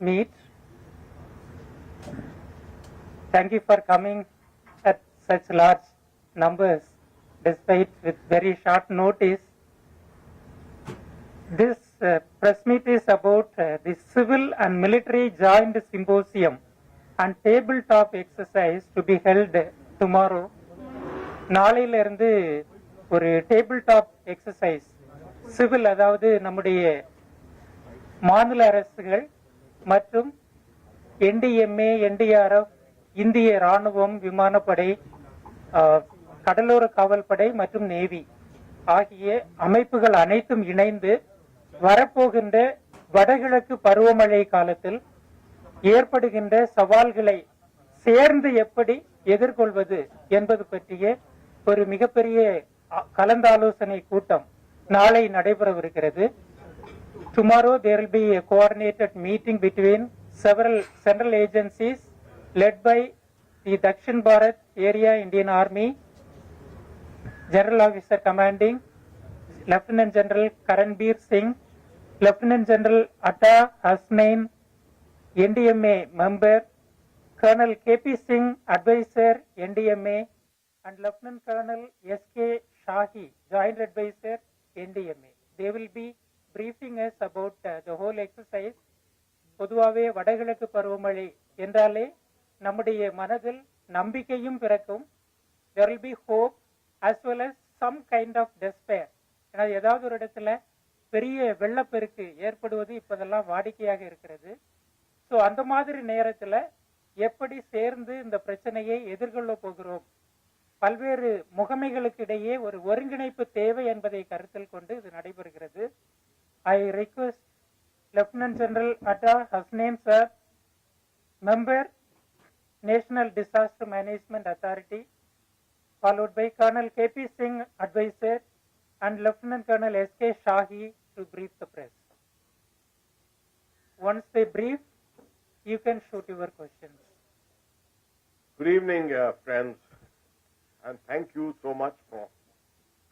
meet. Thank you for coming at such large numbers despite with very short notice. This press meet is about the civil and military joint symposium and tabletop exercise to be held tomorrow. நாளையிலிருந்து ஒரு table top exercise civil, அதாவது நம்முடைய மாநில அரசுகள் மற்றும் NDMA, NDRF, இந்திய ராணுவம், விமானப்படை, கடலோர காவல்படை மற்றும் நேவி ஆகிய அமைப்புகள் அனைத்தும் இணைந்து வரப்போகின்ற வடகிழக்கு பருவமழை காலத்தில் ஏற்படுகின்ற சவால்களை சேர்ந்து எப்படி எதிர்கொள்வது என்பது பற்றிய ஒரு மிகப்பெரிய கலந்தாலோசனை கூட்டம் நாளை நடைபெறவிருக்கிறது. Tomorrow there will be a coordinated meeting between several central agencies led by the Dakshin Bharat Area Indian Army, General Officer Commanding Lieutenant General Karanbir Singh, Lieutenant General Atta Hasnain, NDMA member, Colonel KP Singh, Advisor NDMA, and Lieutenant Colonel SK Shahi, Joint Advisor NDMA. They will be briefing us about the whole exercise. பொதுவாகவே வடகிழக்கு பருவமழை என்றாலே நம்முடைய மனதில் நம்பிக்கையும் பிறக்கும். There will be hope as well as some kind of despair. ஏன்னா ஏதாவது ஒரு இடத்துல பெரிய வெள்ளப்பெருக்கு ஏற்படுவது இப்போதெல்லாம் வாடிக்கையாக இருக்கிறது. ஸோ அந்த மாதிரி நேரத்தில் எப்படி சேர்ந்து இந்த பிரச்சனையை எதிர்கொள்ள போகிறோம், பல்வேறு முகமைகளுக்கு இடையே ஒரு ஒருங்கிணைப்பு தேவை என்பதை கருத்தில் கொண்டு இது நடைபெறுகிறது. I request Lieutenant General Atta Hasnain sir, member National Disaster Management Authority, followed by Colonel KP Singh, advisor, and Lieutenant Colonel SK Shahi to brief the press. Once they brief, you can shoot your questions. Good evening, friends, and thank you so much for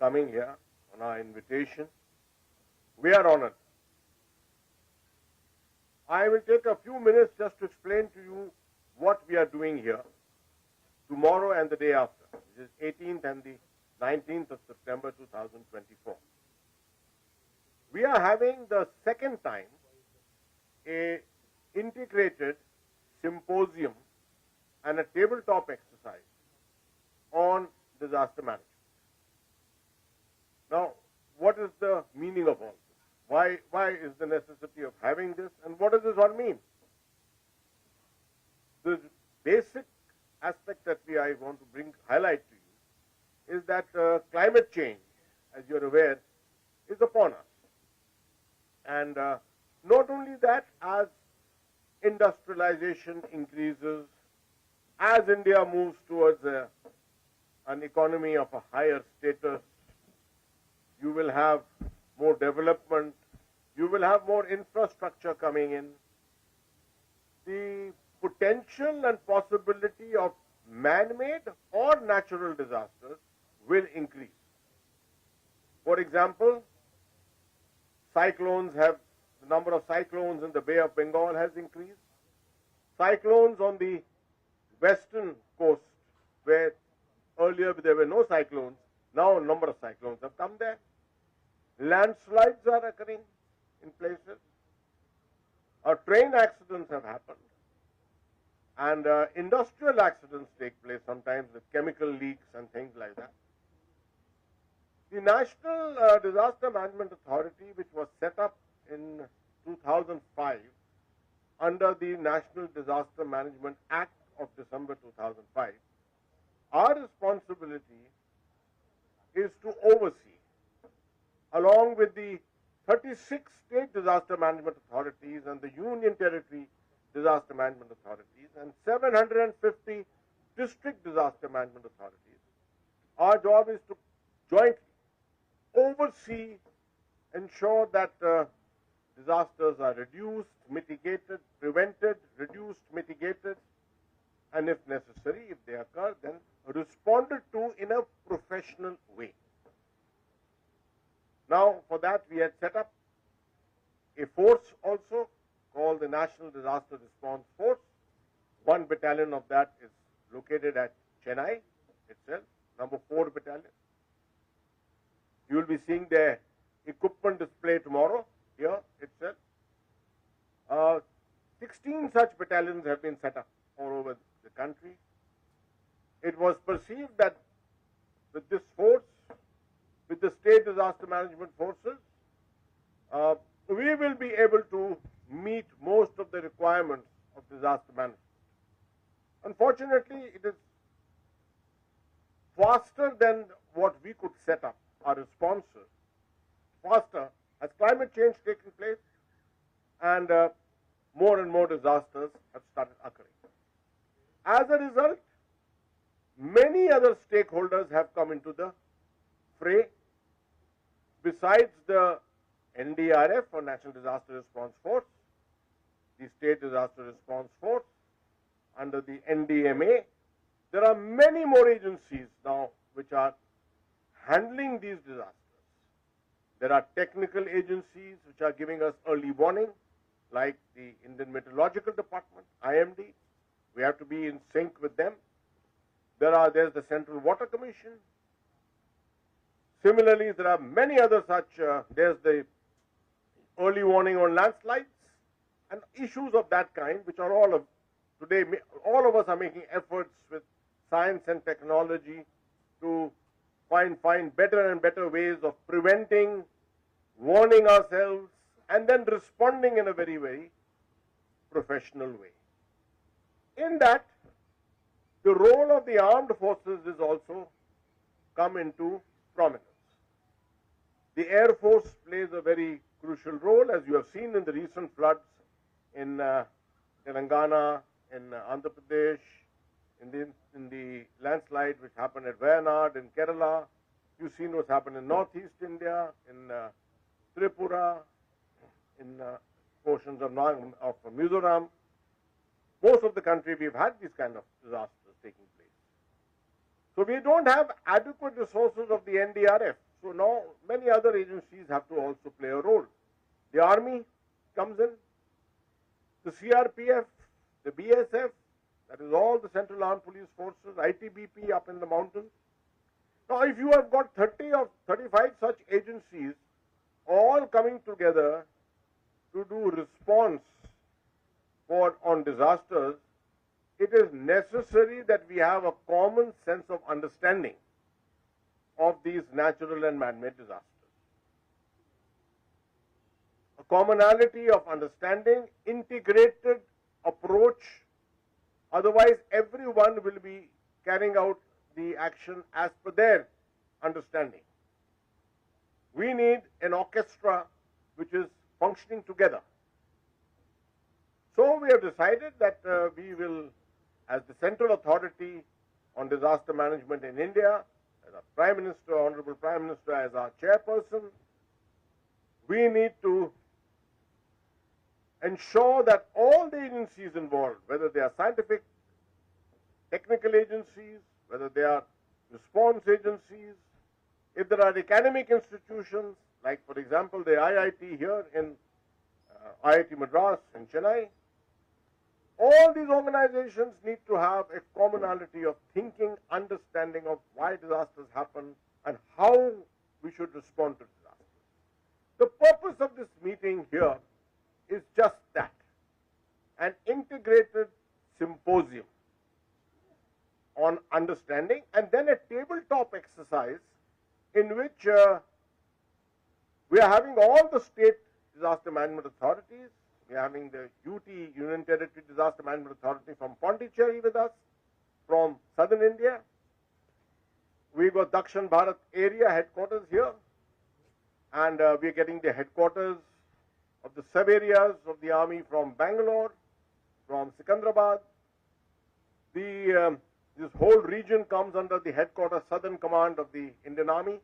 coming here on our invitation. We are honored. I will take a few minutes just to explain to you what we are doing here tomorrow and the day after, which is 18th and the 19th of September 2024. We are having the second time a integrated symposium and a tabletop exercise on disaster management. Now, what is the meaning of all this? Why is the necessity of having this, and what does this all mean? The basic aspect that I want to highlight to you is that climate change, as you're aware, is upon us. And not only that, as industrialization increases, as India moves towards an economy of a higher status, you will have more development, you will have more infrastructure coming in. The potential and possibility of man-made or natural disasters will increase. For example, the number of cyclones in the Bay of Bengal has increased. Cyclones on the western coast, where earlier there were no cyclones, now a number of cyclones have come there. Landslides are occurring in places. Train accidents have happened. And industrial accidents take place sometimes with chemical leaks and things like that. The National Disaster Management Authority, which was set up in 2005 under the National Disaster Management Act of December 2005, our responsibility is to oversee, along with the 36 state disaster management authorities and the Union Territory disaster management authorities and 750 district disaster management authorities. Our job is to jointly oversee, ensure that disasters are reduced, mitigated, prevented, reduced, mitigated, and if necessary, if they occur, then responded to in a professional way. Now, for that, we had set up a force also called the National Disaster Response Force. One battalion of that is located at Chennai itself, number 4 battalion. You will be seeing their equipment display tomorrow here itself. 16 such battalions have been set up all over the country. It was perceived that with this force, with the state disaster management forces, we will be able to meet most of the requirements of disaster management. Unfortunately, it is faster than what we could set up our responses, faster as climate change taking place, and more and more disasters have started occurring. As a result, many other stakeholders have come into the fray. Besides the NDRF, or National Disaster Response Force, the State Disaster Response Force, under the NDMA, there are many more agencies now which are handling these disasters. There are technical agencies which are giving us early warning, like the Indian Meteorological Department, IMD. We have to be in sync with them. There's the Central Water Commission. Similarly, there are many other such, there's the early warning on landslides and issues of that kind, which are all of, today, all of us are making efforts with science and technology to find better and better ways of preventing, warning ourselves, and then responding in a very, very professional way. In that, the role of the armed forces is also come into prominence. The Air Force plays a very crucial role, as you have seen in the recent floods in Telangana, in Andhra Pradesh, in the landslide which happened at Wayanad in Kerala. You've seen what's happened in Northeast India, in Tripura, in portions of Mizoram. Most of the country we've had these kind of disasters taking place. So we don't have adequate resources of the NDRF. So now many other agencies have to also play a role. The Army comes in, the CRPF, the BSF, that is all the Central Armed Police Forces, ITBP up in the mountains. Now if you have got 30 or 35 such agencies all coming together to do response on disasters, it is necessary that we have a common sense of understanding of these natural and man-made disasters. A commonality of understanding, integrated approach, otherwise everyone will be carrying out the action as per their understanding. We need an orchestra which is functioning together. So we have decided that we will, as the central authority on disaster management in India, as our Prime Minister, Honorable Prime Minister as our chairperson, we need to ensure that all the agencies involved, whether they are scientific, technical agencies, whether they are response agencies, if there are academic institutions, like for example the IIT here in IIT Madras in Chennai, all these organizations need to have a commonality of thinking, understanding of why disasters happen and how we should respond to disasters. The purpose of this meeting here is just that, an integrated symposium on understanding, and then a tabletop exercise in which we are having all the state disaster management authorities. We are having the UT, Union Territory Disaster Management Authority from Pondicherry with us, from southern India. We've got Dakshin Bharat area headquarters here, and we are getting the headquarters of the sub-areas of the army from Bangalore, from Secunderabad. This whole region comes under the headquarters Southern Command of the Indian Army.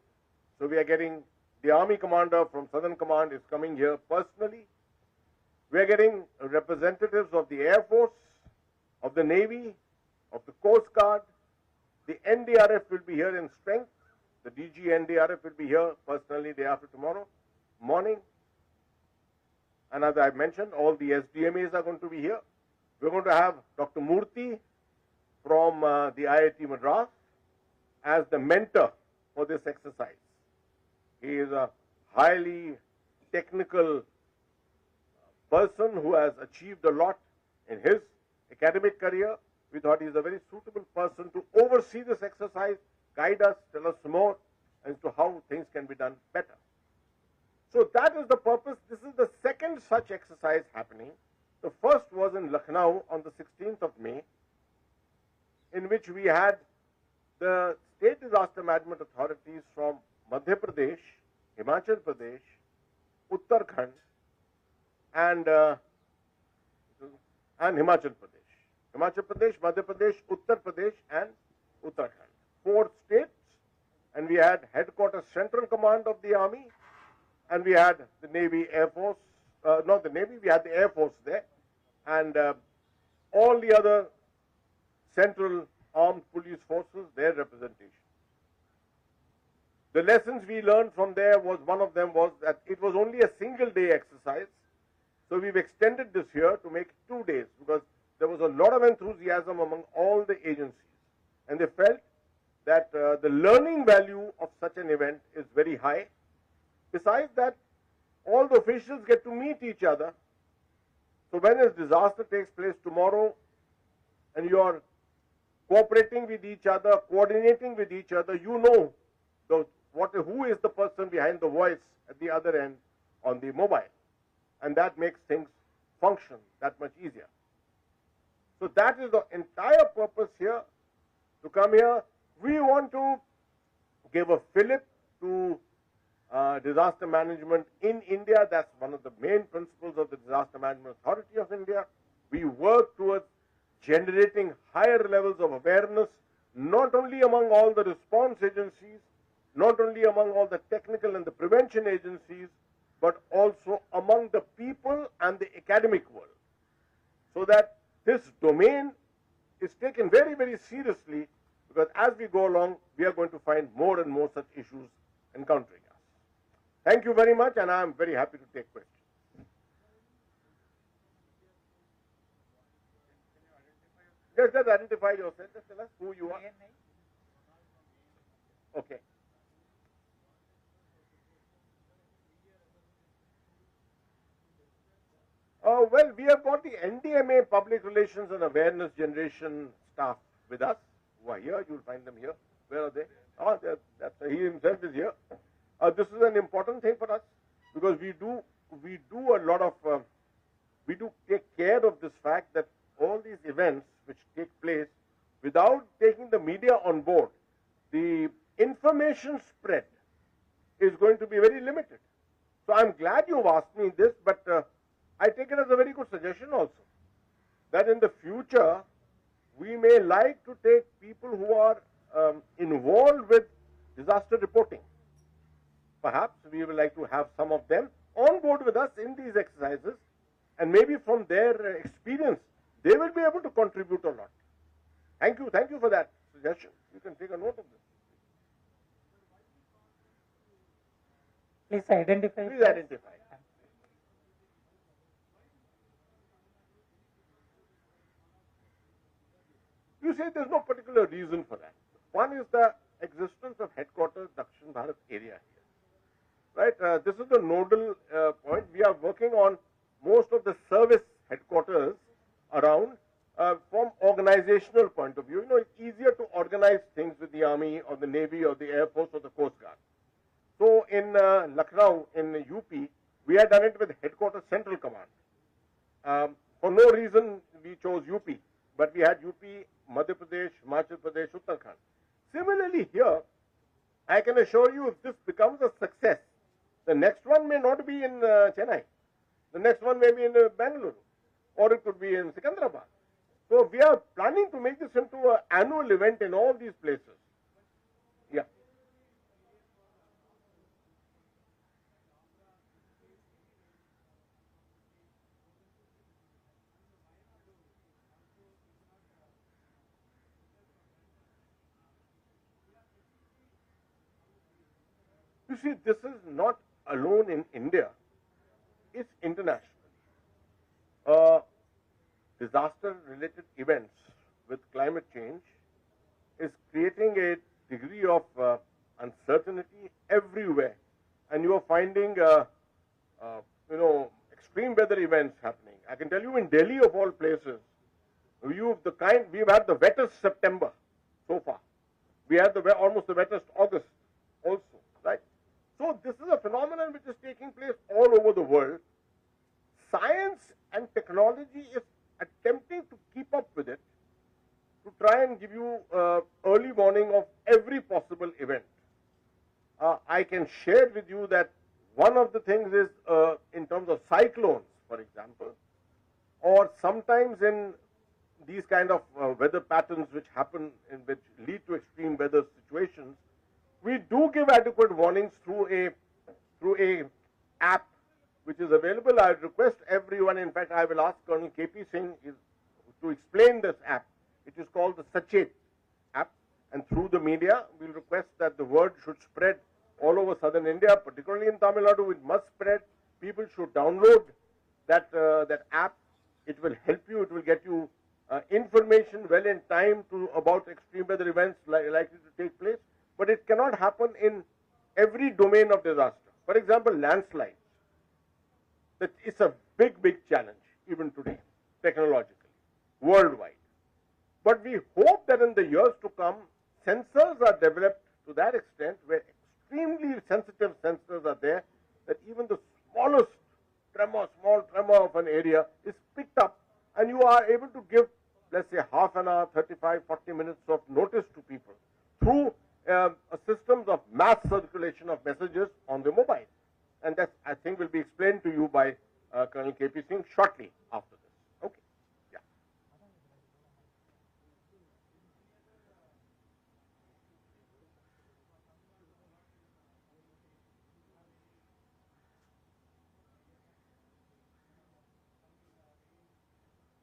So we are getting the Army Commander from Southern Command is coming here personally. We are getting representatives of the Air Force, of the Navy, of the Coast Guard. The NDRF will be here in strength. The DG NDRF will be here personally day after tomorrow morning. And as I mentioned, all the SDMAs are going to be here. We're going to have Dr. Murthy from the IIT Madras as the mentor for this exercise. He is a highly technical person who has achieved a lot in his academic career. We thought he is a very suitable person to oversee this exercise, guide us, tell us more as to how things can be done better. So that is the purpose. This is the second such exercise happening. The first was in Lucknow on the 16th of May, in which we had the state disaster management authorities from Madhya Pradesh, Himachal Pradesh, Uttarakhand, and Himachal Pradesh. Himachal Pradesh, Madhya Pradesh, Uttar Pradesh, and Uttarakhand. 4 states, and we had headquarters central command of the army, and we had the Navy, Air Force, not the Navy, we had the Air Force there, and all the other central armed police forces, their representation. The lessons we learned from there was, one of them was that it was only a single day exercise. So we've extended this here to make 2 days, because there was a lot of enthusiasm among all the agencies. And they felt that the learning value of such an event is very high. Besides that, all the officials get to meet each other. So when a disaster takes place tomorrow and you are cooperating with each other, coordinating with each other, you know who is the person behind the voice at the other end on the mobile. And that makes things function that much easier. So that is the entire purpose here, to come here. We want to give a fillip to disaster management in India. That's one of the main principles of the Disaster Management Authority of India. We work towards generating higher levels of awareness, not only among all the response agencies, not only among all the technical and the prevention agencies, but also among the people and the academic world, so that this domain is taken very, very seriously, because as we go along, we are going to find more and more such issues encountering us. Thank you very much, and I am very happy to take questions. Just identify yourself. Just tell us who you are. Okay. Well, we have got the NDMA Public Relations and Awareness Generation staff with us, who are here. You'll find them here. Where are they? Oh, he himself is here. This is an important thing for us, because we do a lot of, we do take care of this fact that all these events which take place, without taking the media on board, the information spread is going to be very limited. So I'm glad you've asked me this, but I take it as a very good suggestion also, that in the future we may like to take people who are involved with disaster reporting. Perhaps we would like to have some of them on board with us in these exercises, and maybe from their experience they will be able to contribute a lot. Thank you for that suggestion. You can take a note of this. Please identify. Please identify. You say there's no particular reason for that. One is the existence of headquarters Dakshin Bharat area here. Right? This is the nodal point. We are working on most of the service headquarters around from organizational point of view. You know, it's easier to organize things with the Army or the Navy or the Air Force or the Coast Guard. So in Lucknow, in UP, we had done it with headquarters central command. For no reason we chose UP, but we had UP, Madhya Pradesh, Himachal Pradesh, Uttarakhand. Similarly here, I can assure you, if this becomes a success, the next one may not be in Chennai. The next one may be in Bangalore, or it could be in Secunderabad. So we are planning to make this into an annual event in all these places. Yeah. You see, this is not alone in India, it's international. disaster-related events with climate change is creating a degree of uncertainty everywhere, and you are finding, extreme weather events happening. I can tell you, in Delhi, of all places, we've had the wettest September so far. We had almost the wettest August also, right? So this is a phenomenon which is taking place all over the world. Science and technology is attempting to keep up with it, to try and give you early warning of every possible event. I can share with you that one of the things is in terms of cyclones, for example, or sometimes in these kind of weather patterns which happen, which lead to extreme weather situations, we do give adequate warnings through a app which is available. I request everyone, in fact, I will ask Colonel KP Singh to explain this app. It is called the Sachet app, and through the media, we'll request that the word should spread all over southern India, particularly in Tamil Nadu. It must spread. People should download that app. It will help you. It will get you information well in time about extreme weather events likely to take place. But it cannot happen in every domain of disaster. For example, landslides. That is a big challenge even today, technologically, worldwide. But we hope that in the years to come, sensors are developed to that extent, where extremely sensitive sensors are there, that even the small tremor of an area is picked up, and you are able to give, let's say, half an hour, 35, 40 minutes of notice to people through systems of mass circulation of messages on the mobile. And that, I think, will be explained to you by Colonel KP Singh shortly after this. Okay.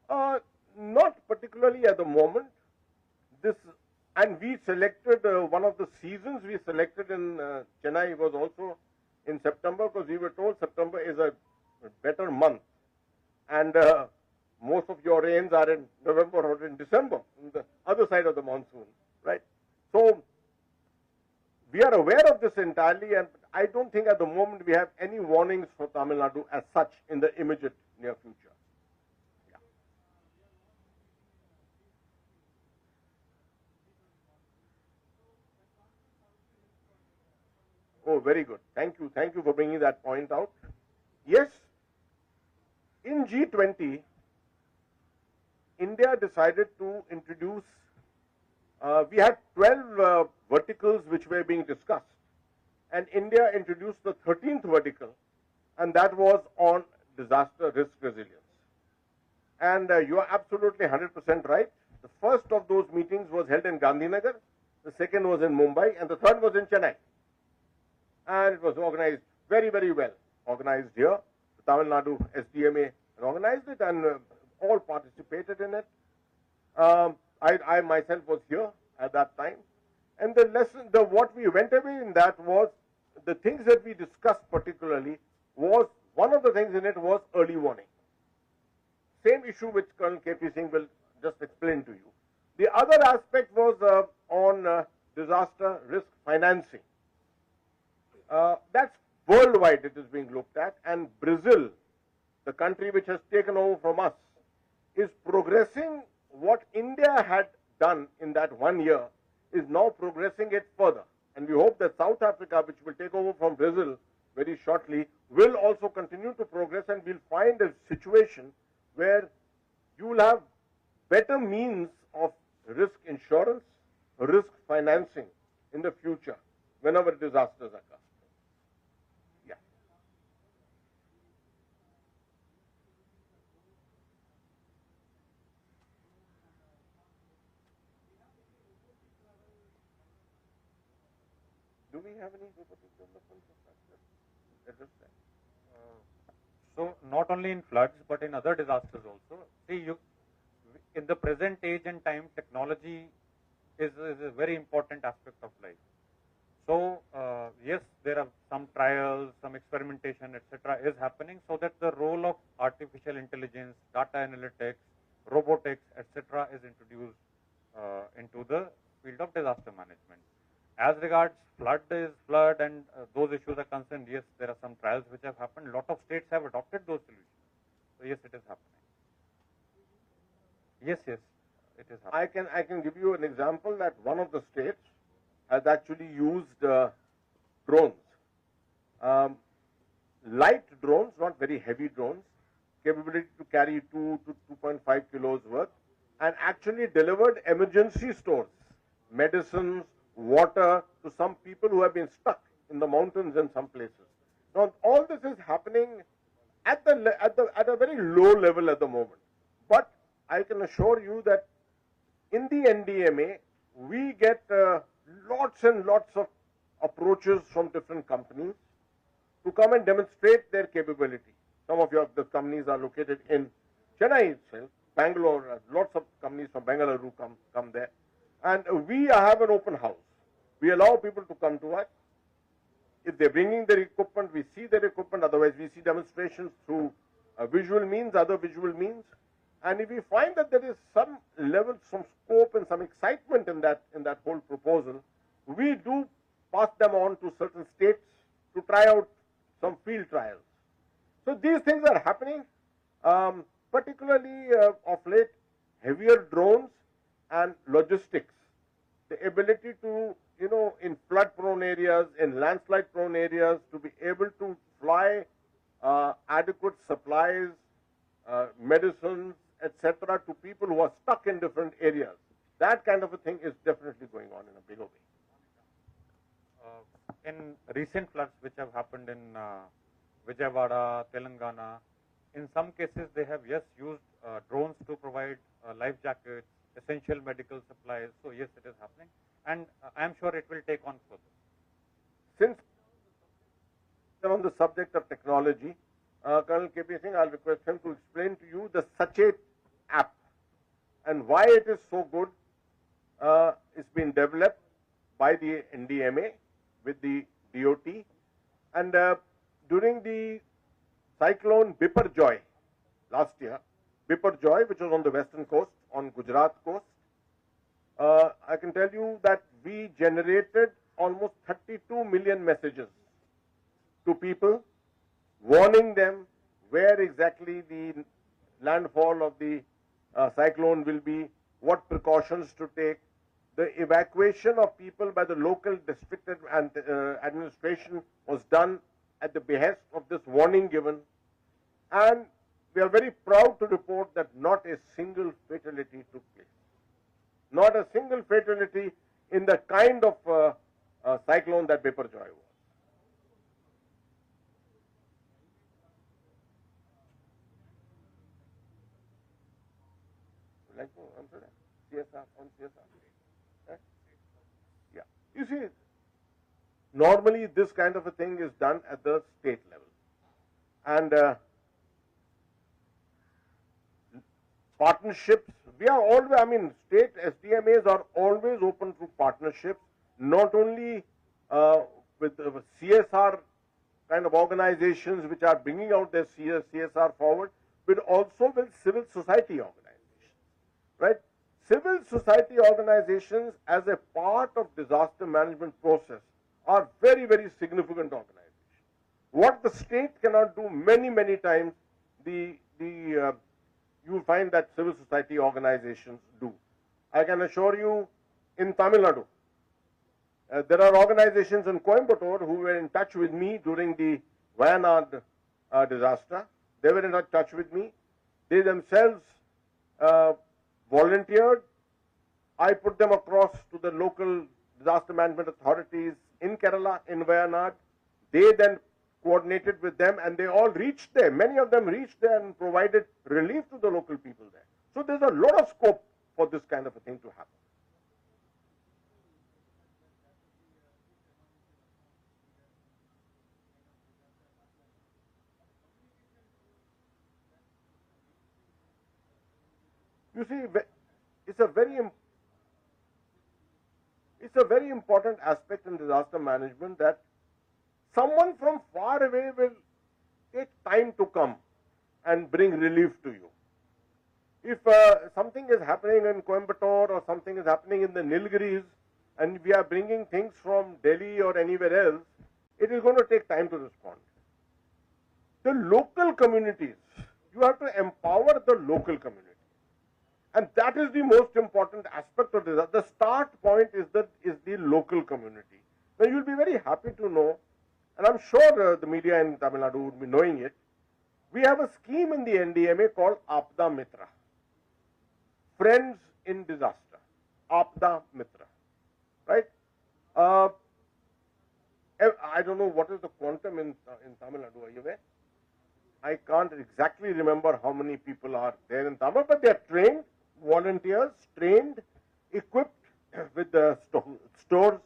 Yeah. Not particularly at the moment. And we selected one of the seasons we selected in Chennai was also in September, because we were told September is a better month, and most of your rains are in November or in December, on the other side of the monsoon, right? So we are aware of this entirely, and I don't think at the moment we have any warnings for Tamil Nadu as such in the immediate near future. Yeah. Oh, very good. Thank you. Thank you for bringing that point out. Yes, in G20, India decided to introduce, we had 12 verticals which were being discussed, and India introduced the 13th vertical, and that was on disaster risk resilience. And you are absolutely 100% right. The first of those meetings was held in Gandhinagar, the second was in Mumbai, and the third was in Chennai. And it was organized very well, organized here. The Tamil Nadu SDMA organized it, and all participated in it. I myself was here at that time. And what we went away in that was, the things that we discussed particularly was, one of the things in it was early warning. Same issue which Colonel KP Singh will just explain to you. The other aspect was on disaster risk financing. That's worldwide it is being looked at, and Brazil, the country which has taken over from us, is progressing what India had done in that 1 year, is now progressing it further. And we hope that South Africa, which will take over from Brazil very shortly, will also continue to progress, and we'll find a situation where you will have better means of risk insurance, risk financing in the future whenever disasters occur. Yeah. Do we have any robotic development at this time? So not only in floods, but in other disasters also. See, in the present age and time, technology is a very important aspect of life. So yes, there are some trials, some experimentation, etc. is happening, so that the role of artificial intelligence, data analytics, robotics, etc., is introduced into the field of disaster management. As regards flood and those issues are concerned, yes, there are some trials which have happened. A lot of states have adopted those solutions. So yes, it is happening. Yes, it is happening. I can give you an example that one of the states has actually used drones, light drones, not very heavy drones, capability to carry 2 to 2.5 kilos worth, and actually delivered emergency stores, medicines, water to some people who have been stuck in the mountains in some places. Now, all this is happening at a very low level at the moment. But I can assure you that in the NDMA, we get lots and lots of approaches from different companies to come and demonstrate their capability. Some of the companies are located in Chennai itself, Bangalore, lots of companies from Bengaluru come there. And we have an open house. We allow people to come to us. If they're bringing their equipment, we see their equipment. Otherwise, we see demonstrations through visual means, other visual means. And if we find that there is some level, some scope and some excitement in that whole proposal, we do pass them on to certain states to try out some field trials. So these things are happening, particularly of late, heavier drones and logistics. The ability to, in flood-prone areas, in landslide-prone areas, to be able to fly adequate supplies, medicines, etc., to people who are stuck in different areas. That kind of a thing is definitely going on in a bigger way. In recent floods which have happened in Vijayawada, Telangana, in some cases they have, yes, used drones to provide life jackets, essential medical supplies. So yes, it is happening, and I am sure it will take on further. Since on the subject of technology, Colonel K.P. Singh, I'll request him to explain to you the SACHET app and why it is so good. It's been developed by the NDMA with the DOT, and during the cyclone Biparjoy last year, Biparjoy, which was on the western coast, on Gujarat coast, I can tell you that we generated almost 32 million messages to people, warning them where exactly the landfall of the cyclone will be, what precautions to take. The evacuation of people by the local district and administration was done at the behest of this warning given. And we are very proud to report that not a single fatality took place. Not a single fatality in the kind of cyclone that Biparjoy was. Would you like to answer that? CSR, on CSR? Yeah. You see, normally this kind of a thing is done at the state level. And partnerships, we are always, state SDMAs are always open to partnerships, not only with CSR kind of organizations which are bringing out their CSR forward, but also with civil society organizations, right? Civil society organizations as a part of disaster management process are very, very significant organizations. What the state cannot do many times, you will find that civil society organizations do. I can assure you, in Tamil Nadu, there are organizations in Coimbatore who were in touch with me during the Wayanad disaster. They were in touch with me. They themselves volunteered. I put them across to the local disaster management authorities in Kerala, in Wayanad. They then coordinated with them, and they all reached there. Many of them reached there and provided relief to the local people there. So there's a lot of scope for this kind of a thing to happen. You see, it's a very important aspect in disaster management that someone from far away will take time to come and bring relief to you. if something is happening in Coimbatore or something is happening in the Nilgiris and we are bringing things from Delhi or anywhere else, it is going to take time to respond. The local communities, you have to empower the local community. And that is the most important aspect of this. The start point is the local community. Now you will be very happy to know, and I'm sure the media in Tamil Nadu would be knowing it, we have a scheme in the NDMA called Apda Mitra. Friends in Disaster. Apda Mitra. Right? I don't know what is the quantum in Tamil Nadu, are you aware? I can't exactly remember how many people are there in Tamil, but they are trained, volunteers, trained, equipped with the stores.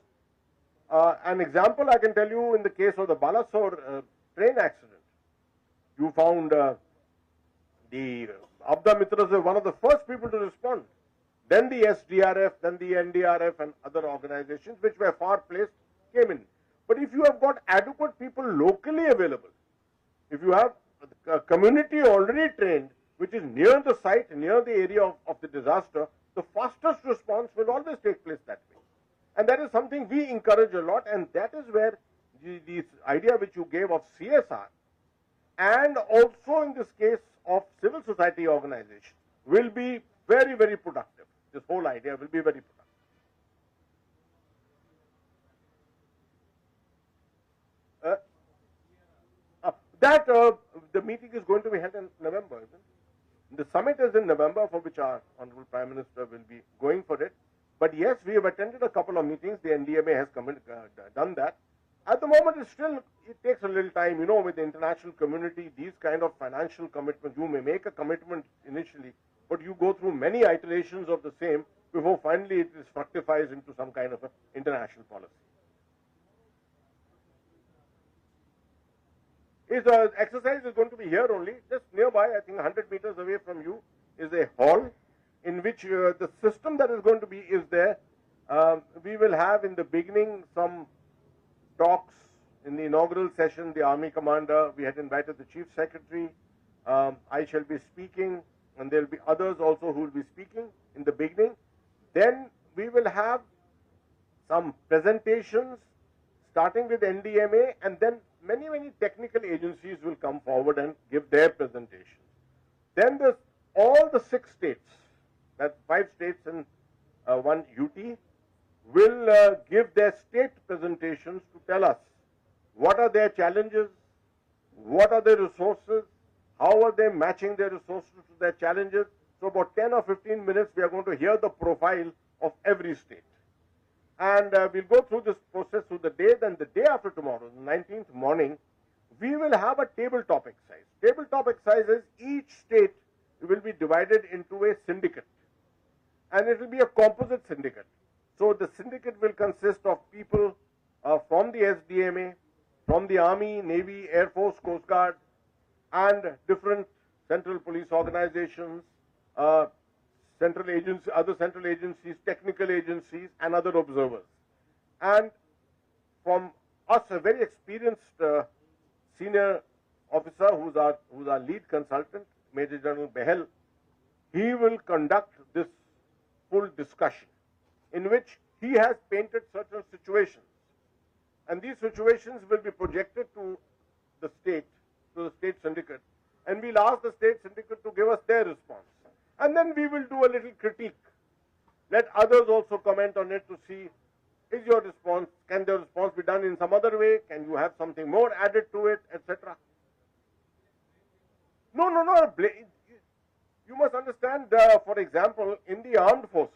An example I can tell you in the case of the Balasore train accident. You found the Abda Mitras were one of the first people to respond. Then the SDRF, then the NDRF and other organizations which were far placed came in. But if you have got adequate people locally available, if you have a community already trained, which is near the site, near the area of the disaster, the fastest response will always take place that way. And that is something we encourage a lot, and that is where the idea which you gave of CSR, and also in this case of civil society organization, will be very, very productive. This whole idea will be very productive. The meeting is going to be held in November, isn't it? The summit is in November, for which our Honorable Prime Minister will be going for it. But yes, we have attended a couple of meetings. The NDMA has done that. At the moment, it takes a little time. You know, with the international community, these kind of financial commitments, you may make a commitment initially, but you go through many iterations of the same before finally it fructifies into some kind of an international policy. The exercise is going to be here only, just nearby, I think 100 meters away from you is a hall in which the system that is going to be is there. We will have in the beginning some talks. In the inaugural session, the Army Commander, we had invited the Chief Secretary. I shall be speaking, and there will be others also who will be speaking in the beginning. Then we will have some presentations, starting with NDMA, and then many, many technical agencies will come forward and give their presentations. Then all the 6 states, that's 5 states and 1 UT, will give their state presentations to tell us what are their challenges, what are their resources, how are they matching their resources to their challenges. So about 10 or 15 minutes, we are going to hear the profile of every state. And we'll go through this process through the day. Then the day after tomorrow, the 19th morning, we will have a tabletop exercise. Tabletop exercises, each state will be divided into a syndicate. And it will be a composite syndicate. So the syndicate will consist of people from the SDMA, from the Army, Navy, Air Force, Coast Guard, and different central police organizations, central agencies, other central agencies, technical agencies, and other observers. And from us, a very experienced senior officer who's our lead consultant, Major General Behel, he will conduct this full discussion in which he has painted certain situations. And these situations will be projected to the state syndicate. And we'll ask the state syndicate to give us their response. And then we will do a little critique. Let others also comment on it to see, is your response, can the response be done in some other way? Can you have something more added to it, etc.? No. You must understand, for example, in the armed forces,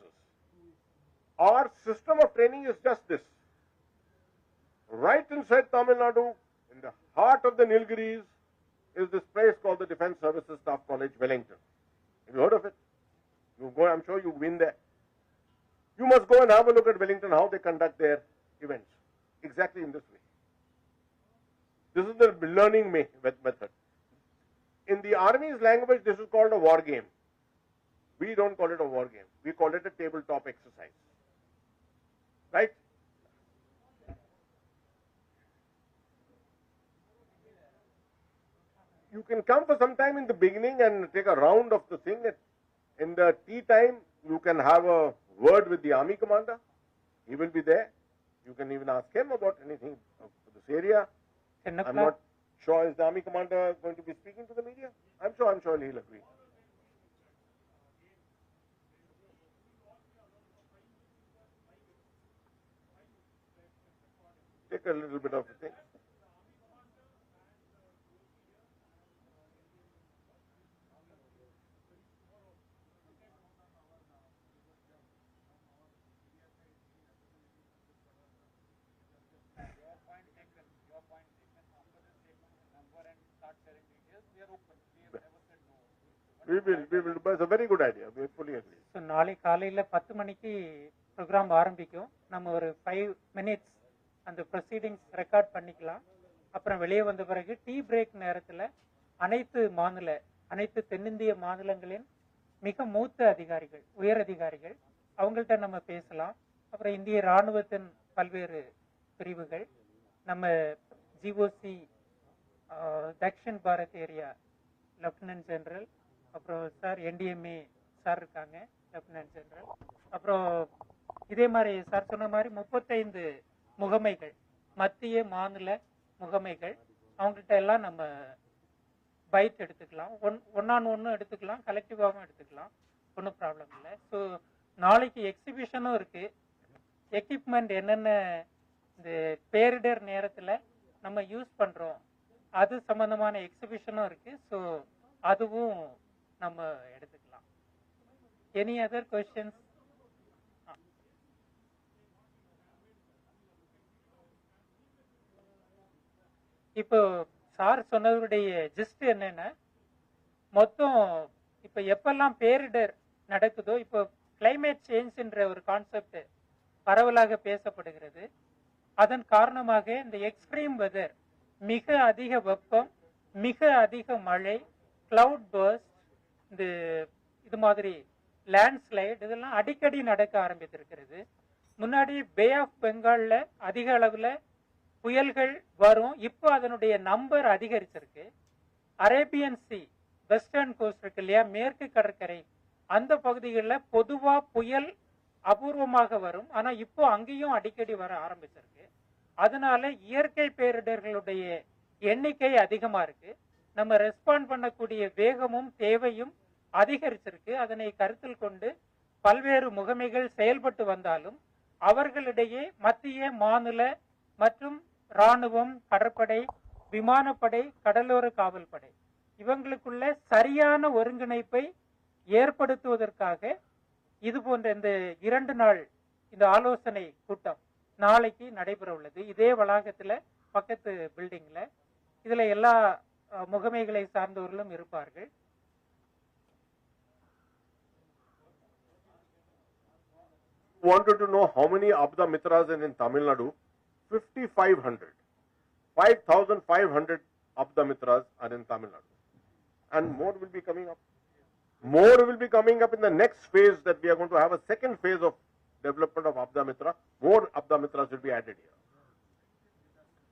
our system of training is just this. Right inside Tamil Nadu, in the heart of the Nilgiris, is this place called the Defence Services Staff College, Wellington. Have you heard of it? You go, I'm sure you've been there. You must go and have a look at Wellington, how they conduct their events. Exactly in this way. This is the learning method. In the Army's language, this is called a war game. We don't call it a war game. We call it a tabletop exercise. Right? You can come for some time in the beginning and take a round of the thing. In the tea time, you can have a word with the army commander. He will be there. You can even ask him about anything of this area. 10 I'm o'clock. not sure, is the army commander going to be speaking to the media? I'm sure he'll agree. Take a little bit of a thing. We will. It's a very good idea. We fully agree. So நாளை காலையில் 10 மணிக்கு program ஆரம்பிக்கும். நம்ம ஒரு 5 minutes அந்த proceedings record பண்ணிக்கலாம். அப்புறம் வெளியே வந்த பிறகு டீ பிரேக் நேரத்தில் அனைத்து தென்னிந்திய மாநிலங்களின் மிக மூத்த அதிகாரிகள், உயர் அதிகாரிகள், அவங்கள்ட்ட நம்ம பேசலாம். அப்புறம் இந்திய இராணுவத்தின் பல்வேறு பிரிவுகள், நம்ம GOC Dakshin Bharat area lieutenant general, அப்புறம் சார் என்டிஎம்ஏ சார் இருக்காங்க லெப்டினன்ட் ஜெனரல், அப்புறம் இதே மாதிரி சார் சொன்ன மாதிரி 35 முகமைகள், மத்திய மாநில முகமைகள், அவங்கள்ட்ட எல்லாம் நம்ம பைட் எடுத்துக்கலாம். ஒன் ஆன் ஒன்னு எடுத்துக்கலாம், கலெக்டிவாகவும் எடுத்துக்கலாம், ஒன்றும் ப்ராப்ளம் இல்லை. ஸோ நாளைக்கு எக்ஸிபிஷனும் இருக்கு. எக்யூப்மெண்ட் என்னென்ன இந்த பேரிடர் நேரத்தில் நம்ம யூஸ் பண்ணுறோம் அது சம்பந்தமான எக்ஸிபிஷனும் இருக்கு. ஸோ அதுவும் நம்ம எடுத்துக்கலாம். Any other questions? இப்போ சார் சொன்னவருடைய ஜிஸ்ட் என்னன்னா, மொத்தம் இப்போ எப்பெல்லாம் பேரிடர் நடக்குதோ, இப்போ கிளைமேட் சேஞ்ச்ன்ற ஒரு கான்செப்ட் பரவலாக பேசப்படுகிறது. அதன் காரணமாக இந்த எக்ஸ்ட்ரீம் வெதர், மிக அதிக வெப்பம், மிக அதிக மழை, கிளவுட் பர்ஸ்ட், இது மாதிரி லேண்ட்ஸ்லைட், இதெல்லாம் அடிக்கடி நடக்க ஆரம்பித்திருக்கிறது. முன்னாடி பே ஆஃப் பெங்கால்ல அதிக அளவுல புயல்கள் வரும். இப்போ அதனுடைய நம்பர் அதிகரிச்சிருக்கு. அரேபியன் சி வெஸ்டர்ன் கோஸ்ட் இருக்கு இல்லையா, மேற்கு கடற்கரை, அந்த பகுதிகளில் பொதுவா புயல் அபூர்வமாக வரும். ஆனா இப்போ அங்கேயும் அடிக்கடி வர ஆரம்பிச்சிருக்கு. அதனால இயற்கை பேரிடர்களுடைய எண்ணிக்கை அதிகமா இருக்கு. நம்ம ரெஸ்பாண்ட் பண்ணக்கூடிய வேகமும் தேவையும் அதிகரிச்சிருக்கு. அதனை கருத்தில் கொண்டு பல்வேறு முகமைகள் செயல்பட்டு வந்தாலும் அவர்களிடையே மத்திய மாநில மற்றும் இராணுவம், கடற்படை, விமானப்படை, கடலோர காவல்படை இவங்களுக்குள்ள சரியான ஒருங்கிணைப்பை ஏற்படுத்துவதற்காக இது போன்ற இந்த 2 நாள் இந்த ஆலோசனை கூட்டம் நாளைக்கு நடைபெற உள்ளது. இதே வளாகத்துல பக்கத்து பில்டிங்ல. இதுல எல்லா முகமைகளை சார்ந்தவர்களும் இருப்பார்கள். Wanted to know how many Abda Mitras are in Tamil Nadu? 5,500. 5,500 Abda Mitras are in Tamil Nadu. And more will be coming up. More will be coming up in the next phase, that we are going to have a second phase of development of Abda Mitra. More Abda Mitras will be added here.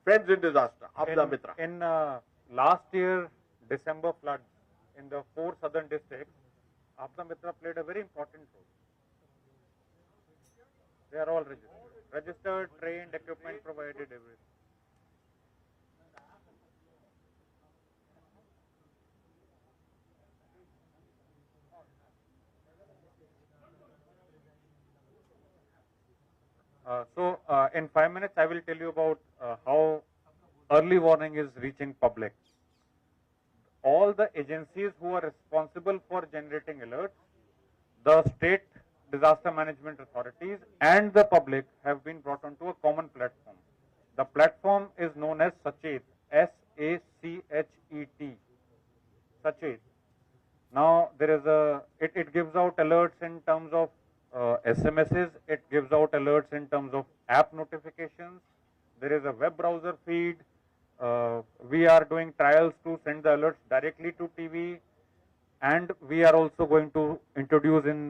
Friends in disaster, Abda Mitra. In last year December floods in the 4 southern districts, Abda Mitra played a very important role. They are all registered, trained, equipment provided, everything. In 5 minutes, I will tell you about how early warning is reaching public. All the agencies who are responsible for generating alerts, the state disaster management authorities and the public have been brought onto a common platform. The platform is known as SACHET, SACHET, SACHET. Now there is it gives out alerts in terms of SMSs, it gives out alerts in terms of app notifications. There is a web browser feed. We are doing trials to send the alerts directly to TV, and we are also going to introduce in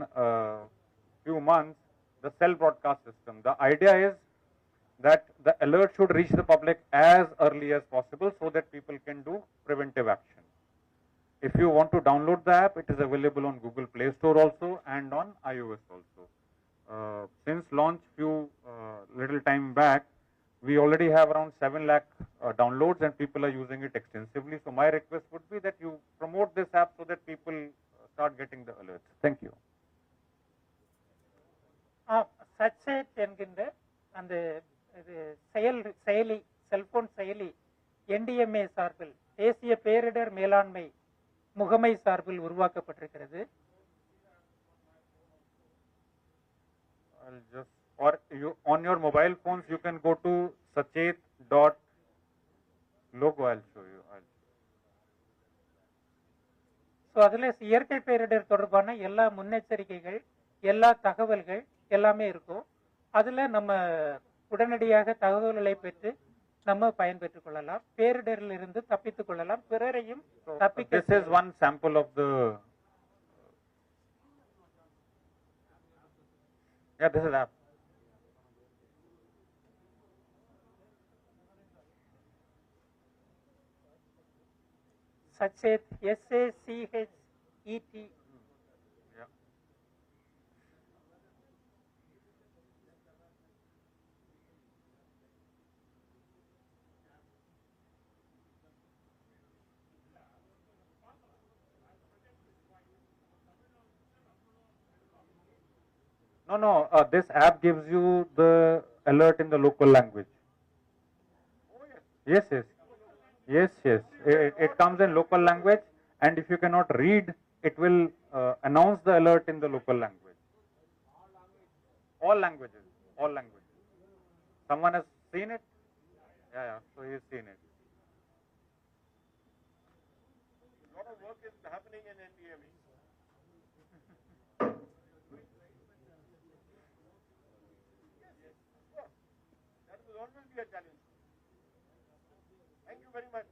few months the cell broadcast system. The idea is that the alert should reach the public as early as possible so that people can do preventive action. If you want to download the app, it is available on Google Play Store also and on iOS also. Since launch little time back, we already have around 7 lakh downloads and people are using it extensively. So my request would be that you promote this app so that people start getting the alerts. Thank you. சச்சேட் என்கின்ற அந்த செயலி cellphone செயலி NDMA சார்பில் தேசிய பேரிடர் மேலாண்மை முகமை சார்பில் உருவாக்கப்பட்டிருக்கிறது. Or you on your mobile phones you can go to sachet.logo. I'll show you. So அதில் இயற்கை பேரிடர் தொடர்பான எல்லா முன்னெச்சரிக்கைகள், எல்லா தகவல்கள் எல்லாமே இருக்கும். அதில் நம்ம உடனடியாக தகவல்களை பெற்று நம்ம பயன்பெற்றுக் கொள்ளலாம், பேரிடரில் இருந்து தப்பித்துக் கொள்ளலாம், பிறரையும் தப்பிக்க. This is one sample of the. Yeah, this is app. Sachet, SACHET. Yeah. No. This app gives you the alert in the local language. Yes. It comes in local language, and if you cannot read, it will announce the alert in the local language. All languages. Someone has seen it? Yeah. So he's seen it. A lot of work is happening in NDMA. That will always be a challenge. Thank you very much.